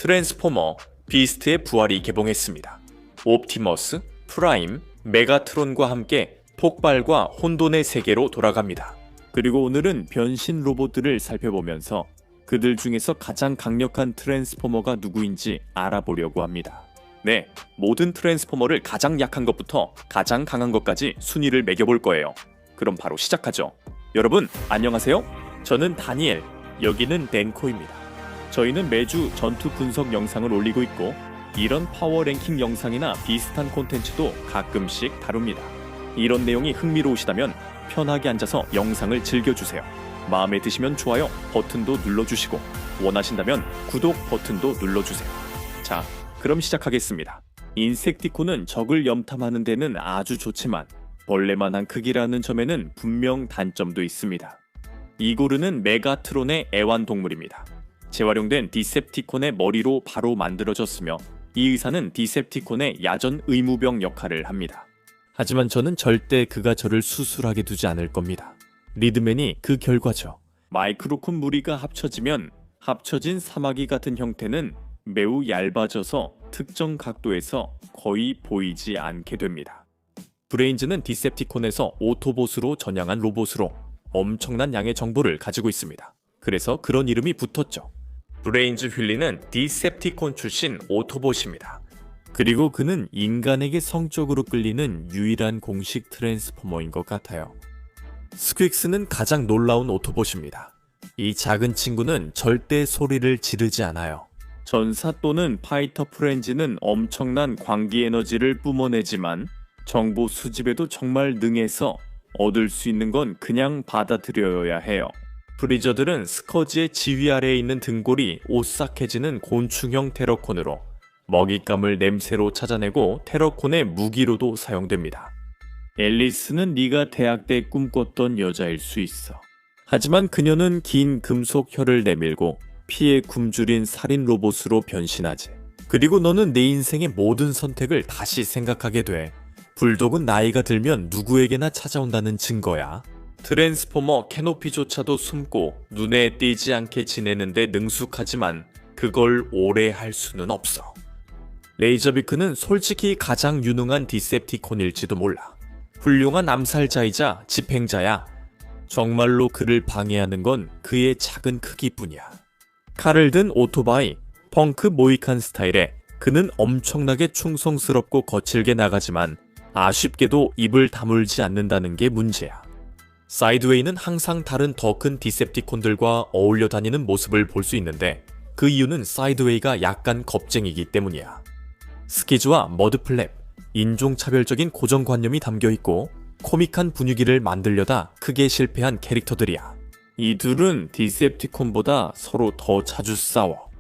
트랜스포머, 비스트의 부활이 개봉했습니다. 옵티머스, 프라임, 메가트론과 함께 폭발과 혼돈의 세계로 돌아갑니다. 그리고 오늘은 변신 로봇들을 살펴보면서 그들 중에서 가장 강력한 트랜스포머가 누구인지 알아보려고 합니다. 네, 모든 트랜스포머를 가장 약한 것부터 가장 강한 것까지 순위를 매겨볼 거예요. 그럼 바로 시작하죠. 여러분 안녕하세요. 저는 다니엘, 여기는 덴코입니다. 저희는 매주 전투 분석 영상을 올리고 있고 이런 파워 랭킹 영상이나 비슷한 콘텐츠도 가끔씩 다룹니다. 이런 내용이 흥미로우시다면 편하게 앉아서 영상을 즐겨주세요. 마음에 드시면 좋아요 버튼도 눌러주시고 원하신다면 구독 버튼도 눌러주세요. 자, 그럼 시작하겠습니다. 인섹티콘은 적을 염탐하는 데는 아주 좋지만 벌레만한 크기라는 점에는 분명 단점도 있습니다. 이고르는 메가트론의 애완동물입니다. 재활용된 디셉티콘의 머리로 바로 만들어졌으며 이 의사는 디셉티콘의 야전 의무병 역할을 합니다. 하지만 저는 절대 그가 저를 수술하게 두지 않을 겁니다. 리드맨이 그 결과죠. 마이크로콘 무리가 합쳐지면 합쳐진 사마귀 같은 형태는 매우 얇아져서 특정 각도에서 거의 보이지 않게 됩니다. 브레인즈는 디셉티콘에서 오토봇으로 전향한 로봇으로 엄청난 양의 정보를 가지고 있습니다. 그래서 그런 이름이 붙었죠. 브레인즈 휠리는 디셉티콘 출신 오토봇입니다. 그리고 그는 인간에게 성적으로 끌리는 유일한 공식 트랜스포머인 것 같아요. 스퀵스는 가장 놀라운 오토봇입니다. 이 작은 친구는 절대 소리를 지르지 않아요. 전사 또는 파이터 프렌즈는 엄청난 광기 에너지를 뿜어내지만 정보 수집에도 정말 능해서 얻을 수 있는 건 그냥 받아들여야 해요. 브리저들은 스커지의 지휘 아래에 있는 등골이 오싹해지는 곤충형 테러콘으로 먹잇감을 냄새로 찾아내고 테러콘의 무기로도 사용됩니다. 앨리스는 네가 대학 때 꿈꿨던 여자일 수 있어. 하지만 그녀는 긴 금속 혀를 내밀고 피에 굶주린 살인 로봇으로 변신하지. 그리고 너는 내 인생의 모든 선택을 다시 생각하게 돼. 불독은 나이가 들면 누구에게나 찾아온다는 증거야. 트랜스포머 캐노피조차도 숨고 눈에 띄지 않게 지내는데 능숙하지만 그걸 오래 할 수는 없어. 레이저비크는 솔직히 가장 유능한 디셉티콘일지도 몰라. 훌륭한 암살자이자 집행자야. 정말로 그를 방해하는 건 그의 작은 크기뿐이야. 칼을 든 오토바이, 펑크 모이칸 스타일에 그는 엄청나게 충성스럽고 거칠게 나가지만 아쉽게도 입을 다물지 않는다는 게 문제야. 사이드웨이는 항상 다른 더 큰 디셉티콘들과 어울려 다니는 모습을 볼 수 있는데 그 이유는 사이드웨이가 약간 겁쟁이기 때문이야. 스키즈와 머드플랩, 인종차별적인 고정관념이 담겨있고 코믹한 분위기를 만들려다 크게 실패한 캐릭터들이야. 이 둘은 디셉티콘보다 서로 더 자주 싸워.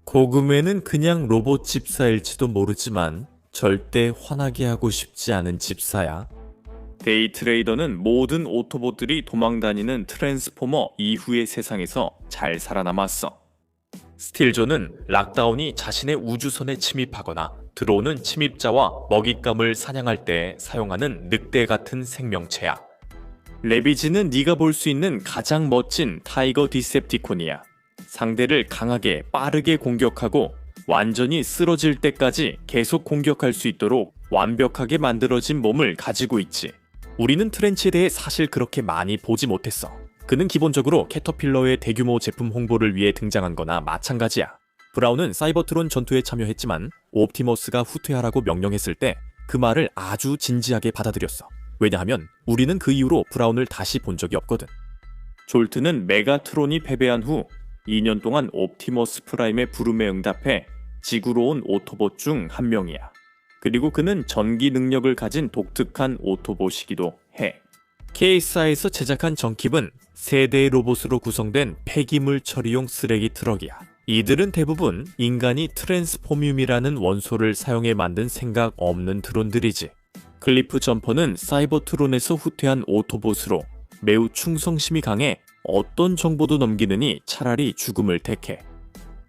고금에는 그냥 로봇 집사일지도 모르지만 절대 화나게 하고 싶지 않은 집사야. 데이트레이더는 모든 오토봇들이 도망다니는 트랜스포머 이후의 세상에서 잘 살아남았어. 스틸조는 락다운이 자신의 우주선에 침입하거나 들어오는 침입자와 먹잇감을 사냥할 때 사용하는 늑대 같은 생명체야. 레비지는 네가 볼 수 있는 가장 멋진 타이거 디셉티콘이야. 상대를 강하게 빠르게 공격하고 완전히 쓰러질 때까지 계속 공격할 수 있도록 완벽하게 만들어진 몸을 가지고 있지. 우리는 트렌치에 대해 사실 그렇게 많이 보지 못했어. 그는 기본적으로 캐터필러의 대규모 제품 홍보를 위해 등장한 거나 마찬가지야. 브라운은 사이버트론 전투에 참여했지만 옵티머스가 후퇴하라고 명령했을 때 그 말을 아주 진지하게 받아들였어. 왜냐하면 우리는 그 이후로 브라운을 다시 본 적이 없거든. 졸트는 메가트론이 패배한 후 2년 동안 옵티머스 프라임의 부름에 응답해 지구로 온 오토봇 중 한 명이야. 그리고 그는 전기 능력을 가진 독특한 오토봇이기도 해. KSI에서 제작한 정킵은 세대의 로봇으로 구성된 폐기물 처리용 쓰레기 트럭이야. 이들은 대부분 인간이 트랜스포뮴이라는 원소를 사용해 만든 생각 없는 드론들이지. 클리프 점퍼는 사이버트론에서 후퇴한 오토봇으로 매우 충성심이 강해 어떤 정보도 넘기느니 차라리 죽음을 택해.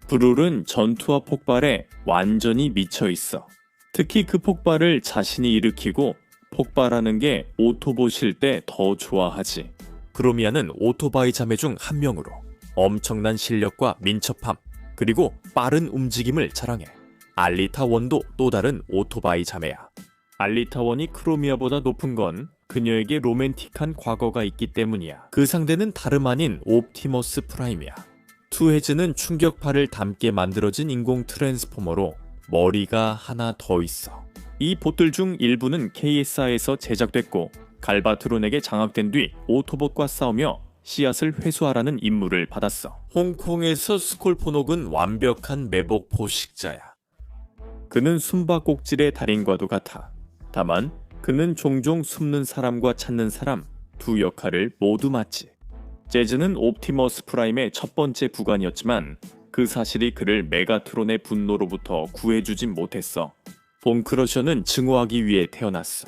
브룰은 전투와 폭발에 완전히 미쳐있어. 특히 그 폭발을 자신이 일으키고 폭발하는 게 오토봇일 때 더 좋아하지. 크로미아는 오토바이 자매 중 한 명으로 엄청난 실력과 민첩함, 그리고 빠른 움직임을 자랑해. 알리타1도 또 다른 오토바이 자매야. 알리타1이 크로미아보다 높은 건 그녀에게 로맨틱한 과거가 있기 때문이야. 그 상대는 다름 아닌 옵티머스 프라임이야. 투헤즈는 충격파를 담게 만들어진 인공 트랜스포머로 머리가 하나 더 있어. 이 봇들 중 일부는 KSI에서 제작됐고 갈바트론에게 장악된 뒤 오토봇과 싸우며 씨앗을 회수하라는 임무를 받았어. 홍콩에서 스콜포녹은 완벽한 매복 포식자야. 그는 숨바꼭질의 달인과도 같아. 다만 그는 종종 숨는 사람과 찾는 사람 두 역할을 모두 맡지. 재즈는 옵티머스 프라임의 첫 번째 구간이었지만 그 사실이 그를 메가트론의 분노로부터 구해주진 못했어. 본크러셔는 증오하기 위해 태어났어.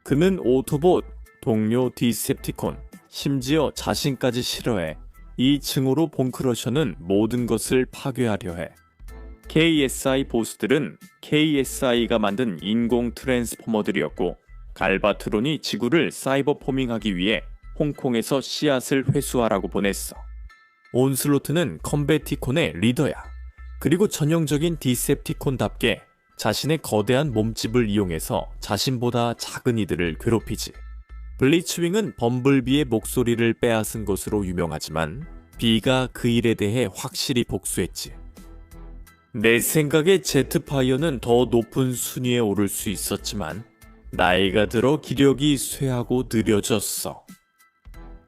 그는 오토봇, 동료 디셉티콘, 심지어 자신까지 싫어해. 이 증오로 본크러셔는 모든 것을 파괴하려 해. KSI 보스들은 KSI가 만든 인공 트랜스포머들이었고 갈바트론이 지구를 사이버 포밍하기 위해 홍콩에서 씨앗을 회수하라고 보냈어. 온슬로트는 컴베티콘의 리더야. 그리고 전형적인 디셉티콘답게 자신의 거대한 몸집을 이용해서 자신보다 작은 이들을 괴롭히지. 블리츠윙은 범블비의 목소리를 빼앗은 것으로 유명하지만 비가 그 일에 대해 확실히 복수했지. 내 생각에 제트파이어는 더 높은 순위에 오를 수 있었지만 나이가 들어 기력이 쇠하고 느려졌어.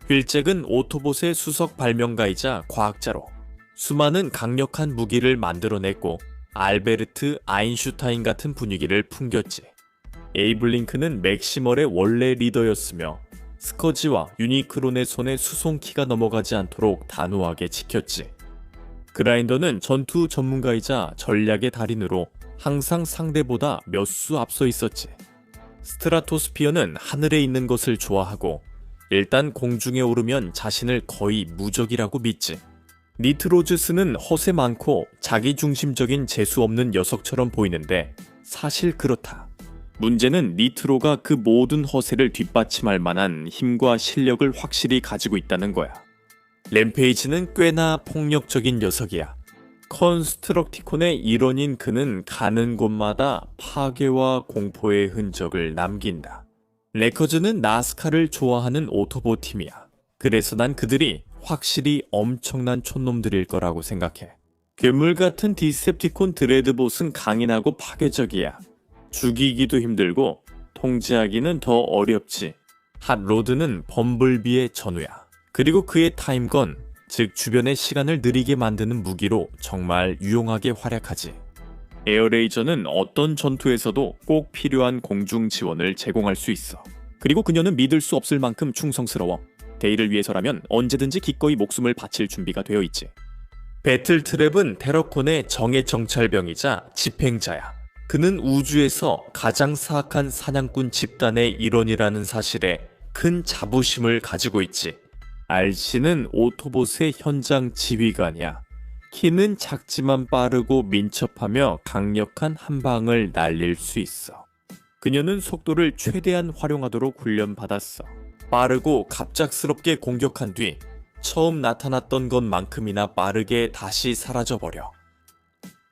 휠잭은 오토봇의 수석 발명가이자 과학자로 수많은 강력한 무기를 만들어냈고 알베르트 아인슈타인 같은 분위기를 풍겼지. 에이블링크는 맥시멀의 원래 리더였으며 스커지와 유니크론의 손에 수송키가 넘어가지 않도록 단호하게 지켰지. 그라인더는 전투 전문가이자 전략의 달인으로 항상 상대보다 몇 수 앞서 있었지. 스트라토스피어는 하늘에 있는 것을 좋아하고 일단 공중에 오르면 자신을 거의 무적이라고 믿지. 니트로즈스는 허세 많고 자기중심적인 재수 없는 녀석처럼 보이는데 사실 그렇다. 문제는 니트로가 그 모든 허세를 뒷받침할 만한 힘과 실력을 확실히 가지고 있다는 거야. 램페이지는 꽤나 폭력적인 녀석이야. 컨스트럭티콘의 일원인 그는 가는 곳마다 파괴와 공포의 흔적을 남긴다. 레커즈는 나스카를 좋아하는 오토봇 팀이야. 그래서 난 그들이 확실히 엄청난 촌놈들일 거라고 생각해. 괴물 같은 디셉티콘 드레드봇은 강인하고 파괴적이야. 죽이기도 힘들고 통제하기는 더 어렵지. 핫로드는 범블비의 전우야. 그리고 그의 타임건, 즉 주변의 시간을 느리게 만드는 무기로 정말 유용하게 활약하지. 에어레이저는 어떤 전투에서도 꼭 필요한 공중 지원을 제공할 수 있어. 그리고 그녀는 믿을 수 없을 만큼 충성스러워. 데이를 위해서라면 언제든지 기꺼이 목숨을 바칠 준비가 되어 있지. 배틀트랩은 테러콘의 정예 정찰병이자 집행자야. 그는 우주에서 가장 사악한 사냥꾼 집단의 일원이라는 사실에 큰 자부심을 가지고 있지. RC는 오토봇의 현장 지휘관이야. 키는 작지만 빠르고 민첩하며 강력한 한 방을 날릴 수 있어. 그녀는 속도를 최대한 활용하도록 훈련받았어. 빠르고 갑작스럽게 공격한 뒤 처음 나타났던 것만큼이나 빠르게 다시 사라져버려.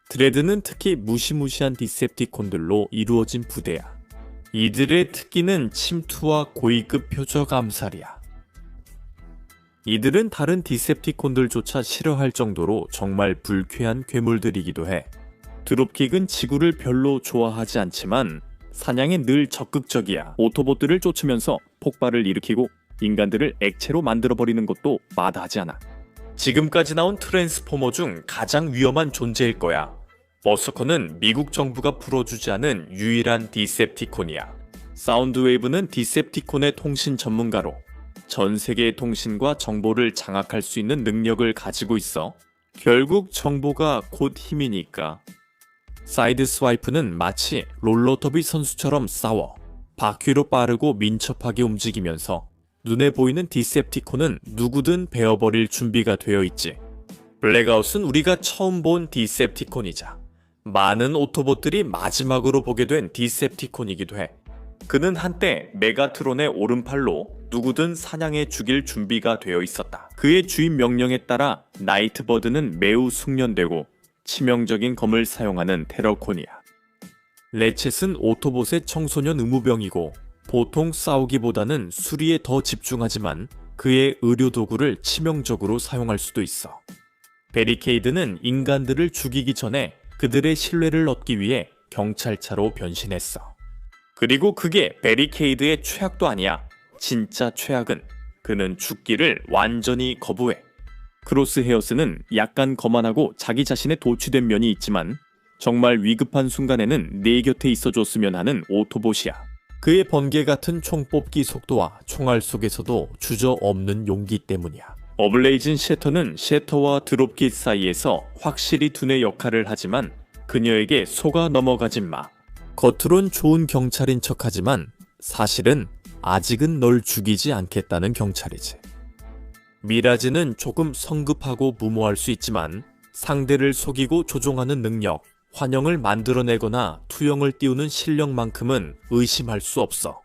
드레드는 특히 무시무시한 디셉티콘들로 이루어진 부대야. 이들의 특기는 침투와 고위급 표적 암살이야. 이들은 다른 디셉티콘들조차 싫어할 정도로 정말 불쾌한 괴물들이기도 해. 드롭킥은 지구를 별로 좋아하지 않지만 사냥에 늘 적극적이야. 오토봇들을 쫓으면서 폭발을 일으키고 인간들을 액체로 만들어버리는 것도 마다하지 않아. 지금까지 나온 트랜스포머 중 가장 위험한 존재일 거야. 버서커는 미국 정부가 풀어주지 않은 유일한 디셉티콘이야. 사운드웨이브는 디셉티콘의 통신 전문가로 전 세계의 통신과 정보를 장악할 수 있는 능력을 가지고 있어. 결국 정보가 곧 힘이니까. 사이드 스와이프는 마치 롤러더비 선수처럼 싸워. 바퀴로 빠르고 민첩하게 움직이면서 눈에 보이는 디셉티콘은 누구든 베어버릴 준비가 되어 있지. 블랙아웃은 우리가 처음 본 디셉티콘이자 많은 오토봇들이 마지막으로 보게 된 디셉티콘이기도 해. 그는 한때 메가트론의 오른팔로 누구든 사냥해 죽일 준비가 되어 있었다. 그의 주인 명령에 따라 나이트버드는 매우 숙련되고 치명적인 검을 사용하는 테러콘이야. 레쳇은 오토봇의 청소년 의무병이고 보통 싸우기보다는 수리에 더 집중하지만 그의 의료도구를 치명적으로 사용할 수도 있어. 베리케이드는 인간들을 죽이기 전에 그들의 신뢰를 얻기 위해 경찰차로 변신했어. 그리고 그게 베리케이드의 최악도 아니야. 진짜 최악은 그는 죽기를 완전히 거부해. 크로스헤어스는 약간 거만하고 자기 자신에 도취된 면이 있지만 정말 위급한 순간에는 내 곁에 있어줬으면 하는 오토봇이야. 그의 번개 같은 총 뽑기 속도와 총알 속에서도 주저없는 용기 때문이야. 어블레이즌 셰터는 셰터와 드롭킷 사이에서 확실히 두뇌 역할을 하지만 그녀에게 속아 넘어가진 마. 겉으론 좋은 경찰인 척하지만 사실은 아직은 널 죽이지 않겠다는 경찰이지. 미라즈는 조금 성급하고 무모할 수 있지만 상대를 속이고 조종하는 능력, 환영을 만들어내거나 투영을 띄우는 실력만큼은 의심할 수 없어.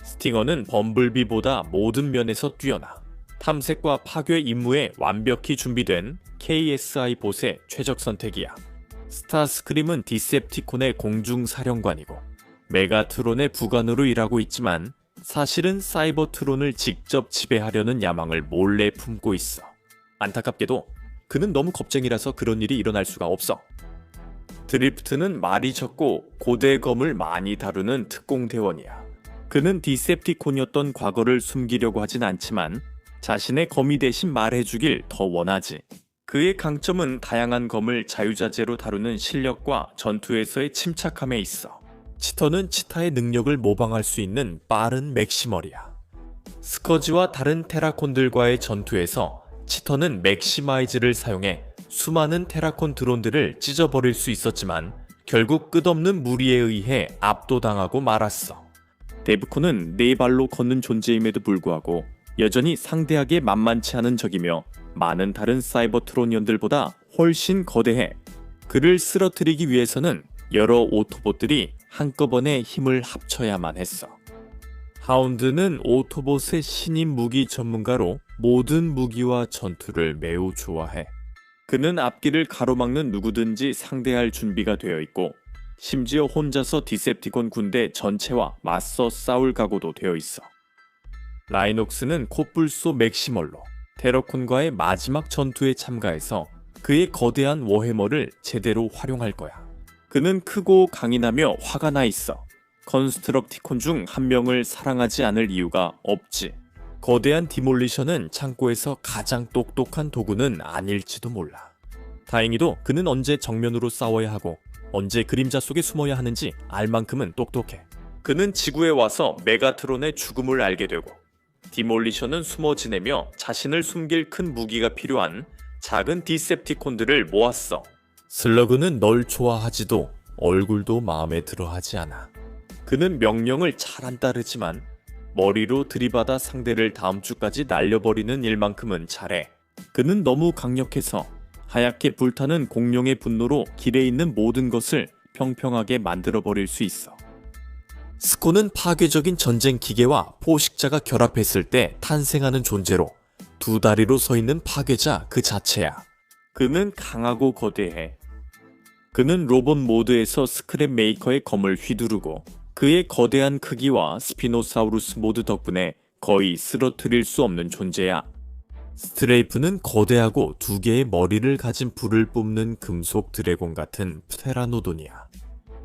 스팅어는 범블비보다 모든 면에서 뛰어나 탐색과 파괴 임무에 완벽히 준비된 KSI 봇의 최적 선택이야. 스타스크림은 디셉티콘의 공중사령관이고 메가트론의 부관으로 일하고 있지만 사실은 사이버트론을 직접 지배하려는 야망을 몰래 품고 있어. 안타깝게도 그는 너무 겁쟁이라서 그런 일이 일어날 수가 없어. 드리프트는 말이 적고 고대검을 많이 다루는 특공대원이야. 그는 디셉티콘이었던 과거를 숨기려고 하진 않지만 자신의 검이 대신 말해주길 더 원하지. 그의 강점은 다양한 검을 자유자재로 다루는 실력과 전투에서의 침착함에 있어. 치터는 치타의 능력을 모방할 수 있는 빠른 맥시멀이야. 스커지와 다른 테라콘들과의 전투에서 치터는 맥시마이즈를 사용해 수많은 테라콘 드론들을 찢어버릴 수 있었지만 결국 끝없는 무리에 의해 압도당하고 말았어. 데브콘은 네 발로 걷는 존재임에도 불구하고 여전히 상대하기에 만만치 않은 적이며 많은 다른 사이버트론ion들보다 훨씬 거대해. 그를 쓰러뜨리기 위해서는 여러 오토봇들이 한꺼번에 힘을 합쳐야만 했어. 하운드는 오토봇의 신임 무기 전문가로 모든 무기와 전투를 매우 좋아해. 그는 앞길을 가로막는 누구든지 상대할 준비가 되어 있고 심지어 혼자서 디셉티콘 군대 전체와 맞서 싸울 각오도 되어 있어. 라이녹스는 코뿔소 맥시멀로 테러콘과의 마지막 전투에 참가해서 그의 거대한 워해머를 제대로 활용할 거야. 그는 크고 강인하며 화가 나 있어. 컨스트럭티콘 중 한 명을 사랑하지 않을 이유가 없지. 거대한 디몰리션은 창고에서 가장 똑똑한 도구는 아닐지도 몰라. 다행히도 그는 언제 정면으로 싸워야 하고 언제 그림자 속에 숨어야 하는지 알 만큼은 똑똑해. 그는 지구에 와서 메가트론의 죽음을 알게 되고 디몰리션은 숨어 지내며 자신을 숨길 큰 무기가 필요한 작은 디셉티콘들을 모았어. 슬러그는 널 좋아하지도 얼굴도 마음에 들어하지 않아. 그는 명령을 잘 안 따르지만 머리로 들이받아 상대를 다음 주까지 날려버리는 일만큼은 잘해. 그는 너무 강력해서 하얗게 불타는 공룡의 분노로 길에 있는 모든 것을 평평하게 만들어버릴 수 있어. 스코는 파괴적인 전쟁 기계와 포식자가 결합했을 때 탄생하는 존재로 두 다리로 서 있는 파괴자 그 자체야. 그는 강하고 거대해. 그는 로봇 모드에서 스크랩 메이커의 검을 휘두르고 그의 거대한 크기와 스피노사우루스 모드 덕분에 거의 쓰러뜨릴 수 없는 존재야. 스트레이프는 거대하고 두 개의 머리를 가진 불을 뿜는 금속 드래곤 같은 테라노돈이야.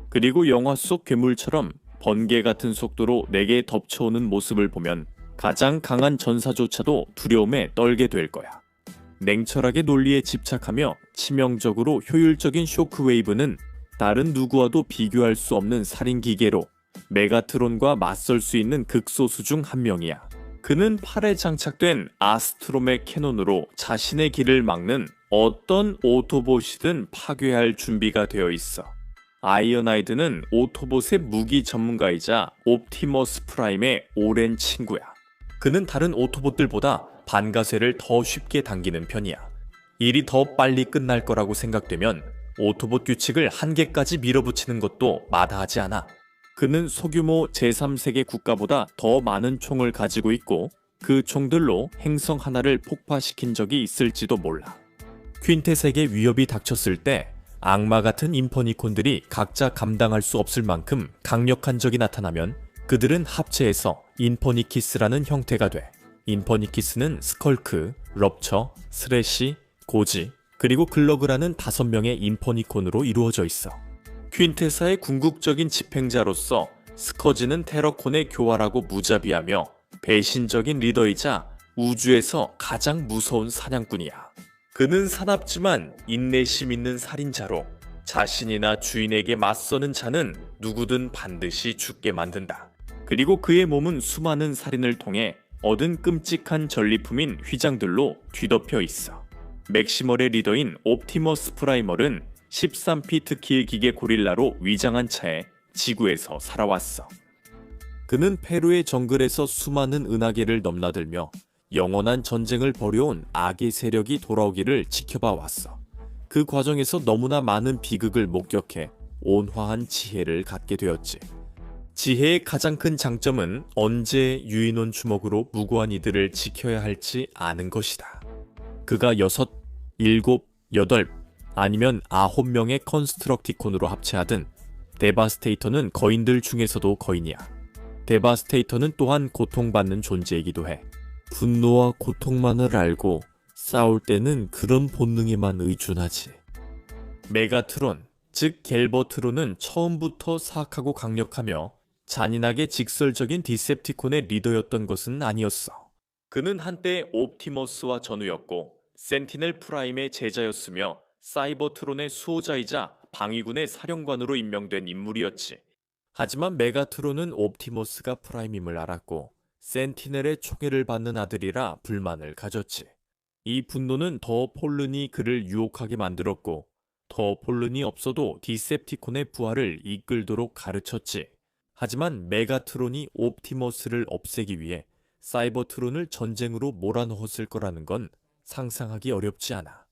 그리고 영화 속 괴물처럼 번개 같은 속도로 내게 덮쳐오는 모습을 보면 가장 강한 전사조차도 두려움에 떨게 될 거야. 냉철하게 논리에 집착하며 치명적으로 효율적인 쇼크웨이브는 다른 누구와도 비교할 수 없는 살인기계로 메가트론과 맞설 수 있는 극소수 중 한 명이야. 그는 팔에 장착된 아스트로메 캐논으로 자신의 길을 막는 어떤 오토봇이든 파괴할 준비가 되어 있어. 아이언하이드는 오토봇의 무기 전문가이자 옵티머스 프라임의 오랜 친구야. 그는 다른 오토봇들보다 반가쇠를 더 쉽게 당기는 편이야. 일이 더 빨리 끝날 거라고 생각되면 오토봇 규칙을 한계까지 밀어붙이는 것도 마다하지 않아. 그는 소규모 제3세계 국가보다 더 많은 총을 가지고 있고 그 총들로 행성 하나를 폭파시킨 적이 있을지도 몰라. 퀸텟에게 위협이 닥쳤을 때 악마 같은 인퍼니콘들이 각자 감당할 수 없을 만큼 강력한 적이 나타나면 그들은 합체해서 인퍼니키스라는 형태가 돼. 인퍼니키스는 스컬크, 럽처, 스래시, 고지, 그리고 글러그라는 5명의 인퍼니콘으로 이루어져 있어. 퀸테사의 궁극적인 집행자로서 스커지는 테러콘의 교활하고 무자비하며 배신적인 리더이자 우주에서 가장 무서운 사냥꾼이야. 그는 사납지만 인내심 있는 살인자로 자신이나 주인에게 맞서는 자는 누구든 반드시 죽게 만든다. 그리고 그의 몸은 수많은 살인을 통해 얻은 끔찍한 전리품인 휘장들로 뒤덮여 있어. 맥시멀의 리더인 옵티머스 프라이멀은 13피트 키의 기계 고릴라로 위장한 차에 지구에서 살아왔어. 그는 페루의 정글에서 수많은 은하계를 넘나들며 영원한 전쟁을 벌여온 악의 세력이 돌아오기를 지켜봐 왔어. 그 과정에서 너무나 많은 비극을 목격해 온화한 지혜를 갖게 되었지. 지혜의 가장 큰 장점은 언제 유인원 주먹으로 무고한 이들을 지켜야 할지 아는 것이다. 그가 6, 7, 8 아니면 9명의 컨스트럭티콘으로 합체하든 데바스테이터는 거인들 중에서도 거인이야. 데바스테이터는 또한 고통받는 존재이기도 해. 분노와 고통만을 알고 싸울 때는 그런 본능에만 의존하지. 메가트론, 즉 갤버트론은 처음부터 사악하고 강력하며 잔인하게 직설적인 디셉티콘의 리더였던 것은 아니었어. 그는 한때 옵티머스와 전우였고 센티넬 프라임의 제자였으며 사이버트론의 수호자이자 방위군의 사령관으로 임명된 인물이었지. 하지만 메가트론은 옵티머스가 프라임임을 알았고 센티넬의 총애를 받는 아들이라 불만을 가졌지. 이 분노는 더 폴른이 그를 유혹하게 만들었고 더 폴른이 없어도 디셉티콘의 부활을 이끌도록 가르쳤지. 하지만 메가트론이 옵티머스를 없애기 위해 사이버트론을 전쟁으로 몰아넣었을 거라는 건 상상하기 어렵지 않아.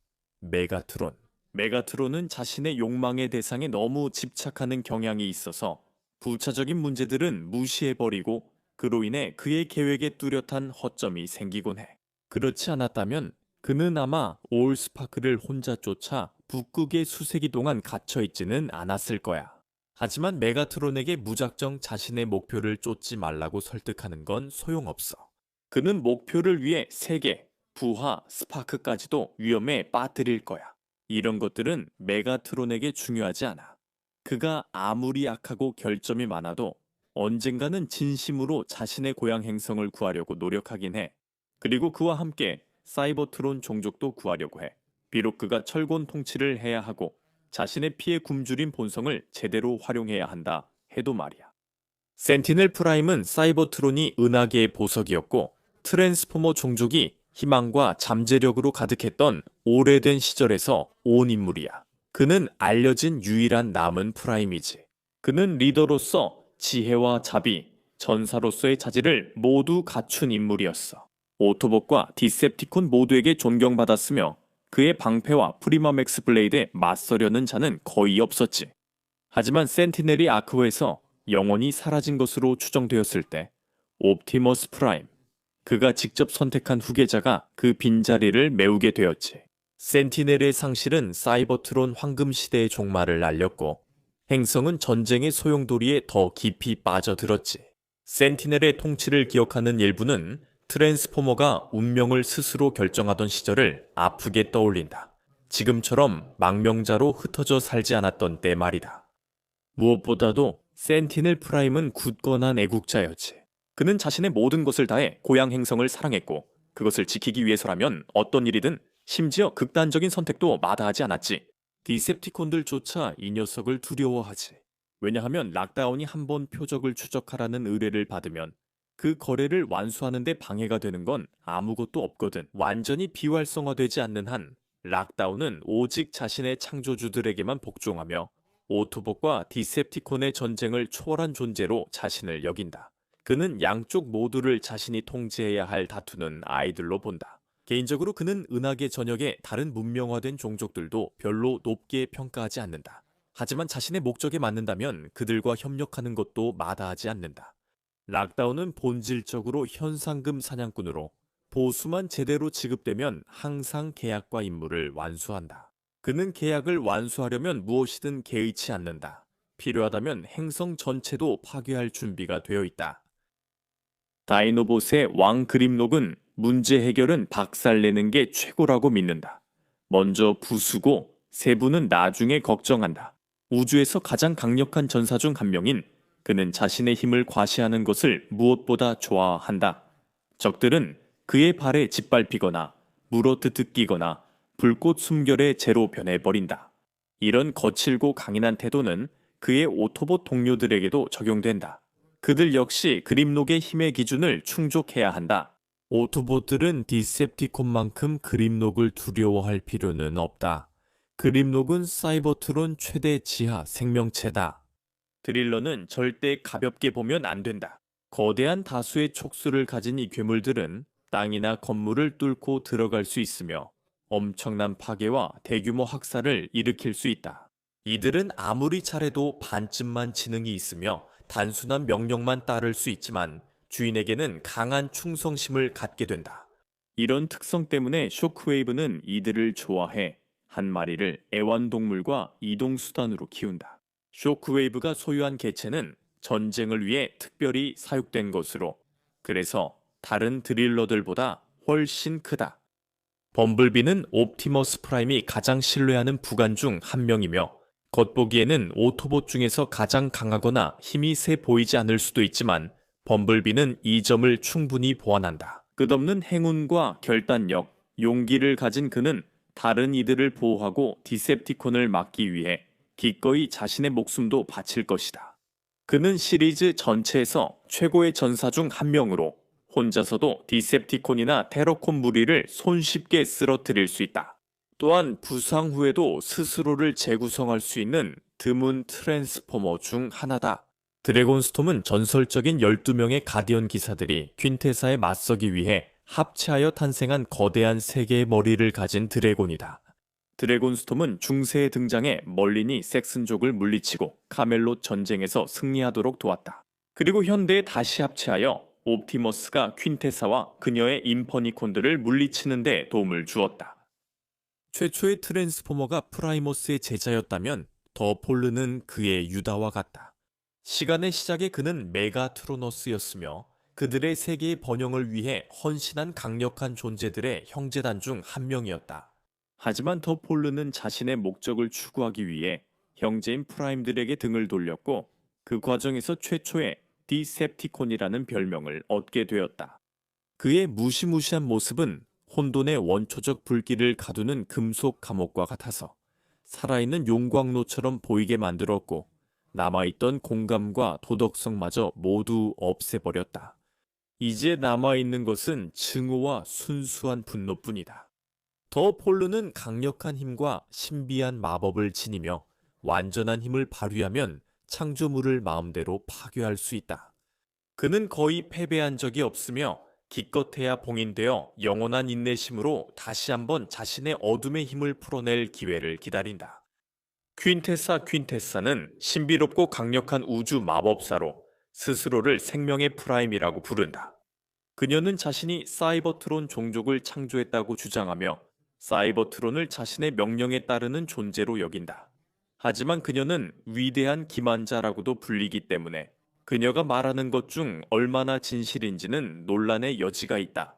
메가트론은 자신의 욕망의 대상에 너무 집착하는 경향이 있어서 부차적인 문제들은 무시해버리고 그로 인해 그의 계획에 뚜렷한 허점이 생기곤 해. 그렇지 않았다면 그는 아마 올스파크를 혼자 쫓아 북극의 수세기 동안 갇혀있지는 않았을 거야. 하지만 메가트론에게 무작정 자신의 목표를 쫓지 말라고 설득하는 건 소용없어. 그는 목표를 위해 세계, 부하, 스파크까지도 위험에 빠뜨릴 거야. 이런 것들은 메가트론에게 중요하지 않아. 그가 아무리 약하고 결점이 많아도 언젠가는 진심으로 자신의 고향 행성을 구하려고 노력하긴 해. 그리고 그와 함께 사이버트론 종족도 구하려고 해. 비록 그가 철권 통치를 해야 하고 자신의 피에 굶주린 본성을 제대로 활용해야 한다 해도 말이야. 센티넬 프라임은 사이버트론이 은하계의 보석이었고 트랜스포머 종족이 희망과 잠재력으로 가득했던 오래된 시절에서 온 인물이야. 그는 알려진 유일한 남은 프라임이지. 그는 리더로서 지혜와 자비, 전사로서의 자질을 모두 갖춘 인물이었어. 오토봇과 디셉티콘 모두에게 존경받았으며 그의 방패와 프리마맥스 블레이드에 맞서려는 자는 거의 없었지. 하지만 센티넬이 아크호에서 영원히 사라진 것으로 추정되었을 때 옵티머스 프라임, 그가 직접 선택한 후계자가 그 빈자리를 메우게 되었지. 센티넬의 상실은 사이버트론 황금시대의 종말을 알렸고 행성은 전쟁의 소용돌이에 더 깊이 빠져들었지. 센티넬의 통치를 기억하는 일부는 트랜스포머가 운명을 스스로 결정하던 시절을 아프게 떠올린다. 지금처럼 망명자로 흩어져 살지 않았던 때 말이다. 무엇보다도 센티넬 프라임은 굳건한 애국자였지. 그는 자신의 모든 것을 다해 고향 행성을 사랑했고 그것을 지키기 위해서라면 어떤 일이든 심지어 극단적인 선택도 마다하지 않았지. 디셉티콘들조차 이 녀석을 두려워하지. 왜냐하면 락다운이 한 번 표적을 추적하라는 의뢰를 받으면 그 거래를 완수하는 데 방해가 되는 건 아무것도 없거든. 완전히 비활성화되지 않는 한 락다운은 오직 자신의 창조주들에게만 복종하며 오토봇과 디셉티콘의 전쟁을 초월한 존재로 자신을 여긴다. 그는 양쪽 모두를 자신이 통제해야 할 다투는 아이들로 본다. 개인적으로 그는 은하계 전역의 다른 문명화된 종족들도 별로 높게 평가하지 않는다. 하지만 자신의 목적에 맞는다면 그들과 협력하는 것도 마다하지 않는다. 락다운은 본질적으로 현상금 사냥꾼으로 보수만 제대로 지급되면 항상 계약과 임무를 완수한다. 그는 계약을 완수하려면 무엇이든 개의치 않는다. 필요하다면 행성 전체도 파괴할 준비가 되어 있다. 다이노봇의 왕 그림록은 문제 해결은 박살내는 게 최고라고 믿는다. 먼저 부수고 세부는 나중에 걱정한다. 우주에서 가장 강력한 전사 중 한 명인 그는 자신의 힘을 과시하는 것을 무엇보다 좋아한다. 적들은 그의 발에 짓밟히거나 물어뜯기거나 불꽃 숨결의 재로 변해버린다. 이런 거칠고 강인한 태도는 그의 오토봇 동료들에게도 적용된다. 그들 역시 그림록의 힘의 기준을 충족해야 한다. 오토봇들은 디셉티콘만큼 그림록을 두려워할 필요는 없다. 그림록은 사이버트론 최대 지하 생명체다. 드릴러는 절대 가볍게 보면 안 된다. 거대한 다수의 촉수를 가진 이 괴물들은 땅이나 건물을 뚫고 들어갈 수 있으며 엄청난 파괴와 대규모 학살을 일으킬 수 있다. 이들은 아무리 잘해도 반쯤만 지능이 있으며 단순한 명령만 따를 수 있지만 주인에게는 강한 충성심을 갖게 된다. 이런 특성 때문에 쇼크웨이브는 이들을 좋아해 한 마리를 애완동물과 이동수단으로 키운다. 쇼크웨이브가 소유한 개체는 전쟁을 위해 특별히 사육된 것으로, 그래서 다른 드릴러들보다 훨씬 크다. 범블비는 옵티머스 프라임이 가장 신뢰하는 부관 중 한 명이며 겉보기에는 오토봇 중에서 가장 강하거나 힘이 세 보이지 않을 수도 있지만 범블비는 이 점을 충분히 보완한다. 끝없는 행운과 결단력, 용기를 가진 그는 다른 이들을 보호하고 디셉티콘을 막기 위해 기꺼이 자신의 목숨도 바칠 것이다. 그는 시리즈 전체에서 최고의 전사 중 한 명으로 혼자서도 디셉티콘이나 테러콘 무리를 손쉽게 쓰러뜨릴 수 있다. 또한 부상 후에도 스스로를 재구성할 수 있는 드문 트랜스포머 중 하나다. 드래곤스톰은 전설적인 12명의 가디언 기사들이 퀸테사에 맞서기 위해 합체하여 탄생한 거대한 세 개의 머리를 가진 드래곤이다. 드래곤스톰은 중세에 등장해 멀린이 섹슨족을 물리치고 카멜롯 전쟁에서 승리하도록 도왔다. 그리고 현대에 다시 합체하여 옵티머스가 퀸테사와 그녀의 인퍼니콘들을 물리치는 데 도움을 주었다. 최초의 트랜스포머가 프라이머스의 제자였다면 더 폴르는 그의 유다와 같다. 시간의 시작에 그는 메가트로너스였으며 그들의 세계의 번영을 위해 헌신한 강력한 존재들의 형제단 중 한 명이었다. 하지만 더 폴르는 자신의 목적을 추구하기 위해 형제인 프라임들에게 등을 돌렸고 그 과정에서 최초의 디셉티콘이라는 별명을 얻게 되었다. 그의 무시무시한 모습은 혼돈의 원초적 불길을 가두는 금속 감옥과 같아서 살아있는 용광로처럼 보이게 만들었고 남아있던 공감과 도덕성마저 모두 없애버렸다. 이제 남아있는 것은 증오와 순수한 분노뿐이다. 더 폴르는 강력한 힘과 신비한 마법을 지니며 완전한 힘을 발휘하면 창조물을 마음대로 파괴할 수 있다. 그는 거의 패배한 적이 없으며 기껏해야 봉인되어 영원한 인내심으로 다시 한번 자신의 어둠의 힘을 풀어낼 기회를 기다린다. 퀸테사는 신비롭고 강력한 우주 마법사로 스스로를 생명의 프라임이라고 부른다. 그녀는 자신이 사이버트론 종족을 창조했다고 주장하며 사이버트론을 자신의 명령에 따르는 존재로 여긴다. 하지만 그녀는 위대한 기만자라고도 불리기 때문에 그녀가 말하는 것 중 얼마나 진실인지는 논란의 여지가 있다.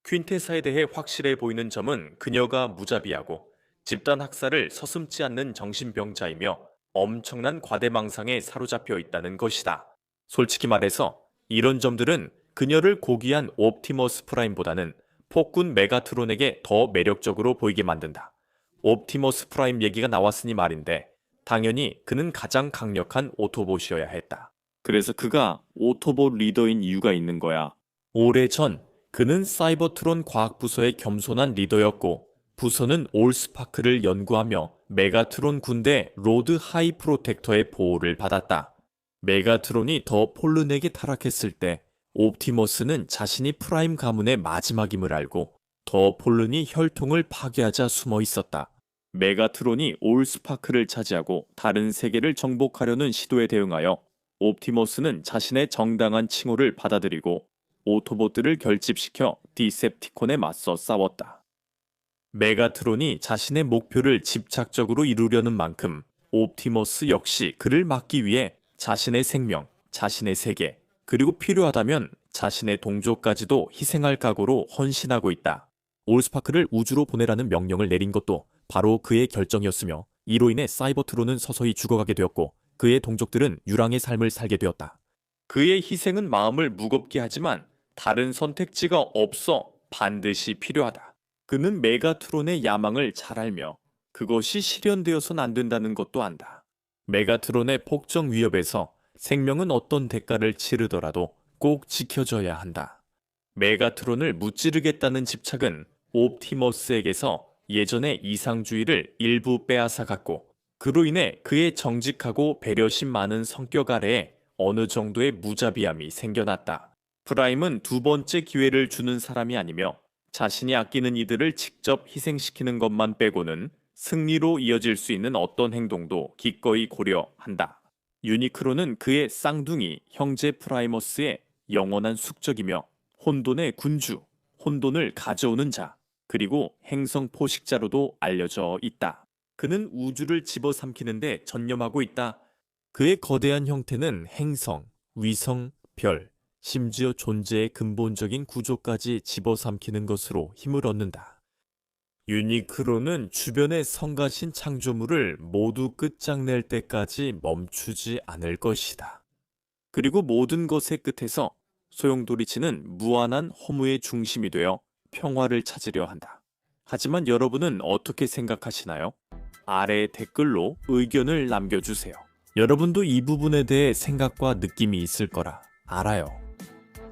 퀸테사에 대해 확실해 보이는 점은 그녀가 무자비하고 집단 학살을 서슴지 않는 정신병자이며 엄청난 과대망상에 사로잡혀 있다는 것이다. 솔직히 말해서 이런 점들은 그녀를 고귀한 옵티머스 프라임보다는 폭군 메가트론에게 더 매력적으로 보이게 만든다. 옵티머스 프라임 얘기가 나왔으니 말인데 당연히 그는 가장 강력한 오토봇이어야 했다. 그래서 그가 오토봇 리더인 이유가 있는 거야. 오래전 그는 사이버트론 과학부서의 겸손한 리더였고 부서는 올스파크를 연구하며 메가트론 군대 로드 하이 프로텍터의 보호를 받았다. 메가트론이 더 폴른에게 타락했을 때 옵티머스는 자신이 프라임 가문의 마지막임을 알고 더 폴른이 혈통을 파괴하자 숨어 있었다. 메가트론이 올스파크를 차지하고 다른 세계를 정복하려는 시도에 대응하여 옵티머스는 자신의 정당한 칭호를 받아들이고 오토봇들을 결집시켜 디셉티콘에 맞서 싸웠다. 메가트론이 자신의 목표를 집착적으로 이루려는 만큼 옵티머스 역시 그를 막기 위해 자신의 생명, 자신의 세계, 그리고 필요하다면 자신의 동족까지도 희생할 각오로 헌신하고 있다. 올스파크를 우주로 보내라는 명령을 내린 것도 바로 그의 결정이었으며 이로 인해 사이버트론은 서서히 죽어가게 되었고 그의 동족들은 유랑의 삶을 살게 되었다. 그의 희생은 마음을 무겁게 하지만 다른 선택지가 없어 반드시 필요하다. 그는 메가트론의 야망을 잘 알며 그것이 실현되어선 안 된다는 것도 안다. 메가트론의 폭정 위협에서 생명은 어떤 대가를 치르더라도 꼭 지켜져야 한다. 메가트론을 무찌르겠다는 집착은 옵티머스에게서 예전의 이상주의를 일부 빼앗아 갔고 그로 인해 그의 정직하고 배려심 많은 성격 아래에 어느 정도의 무자비함이 생겨났다. 프라임은 두 번째 기회를 주는 사람이 아니며 자신이 아끼는 이들을 직접 희생시키는 것만 빼고는 승리로 이어질 수 있는 어떤 행동도 기꺼이 고려한다. 유니크로는 그의 쌍둥이 형제 프라이머스의 영원한 숙적이며 혼돈의 군주, 혼돈을 가져오는 자, 그리고 행성 포식자로도 알려져 있다. 그는 우주를 집어삼키는데 전념하고 있다. 그의 거대한 형태는 행성, 위성, 별, 심지어 존재의 근본적인 구조까지 집어삼키는 것으로 힘을 얻는다. 유니크로는 주변의 성가신 창조물을 모두 끝장낼 때까지 멈추지 않을 것이다. 그리고 모든 것의 끝에서 소용돌이치는 무한한 허무의 중심이 되어 평화를 찾으려 한다. 하지만 여러분은 어떻게 생각하시나요? 아래 댓글로 의견을 남겨주세요. 여러분도 이 부분에 대해 생각과 느낌이 있을 거라 알아요.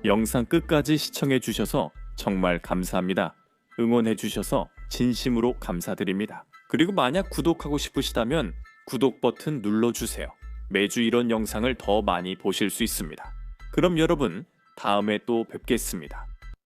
영상 끝까지 시청해주셔서 정말 감사합니다. 응원해주셔서 진심으로 감사드립니다. 그리고 만약 구독하고 싶으시다면 구독 버튼 눌러주세요. 매주 이런 영상을 더 많이 보실 수 있습니다. 그럼 여러분, 다음에 또 뵙겠습니다.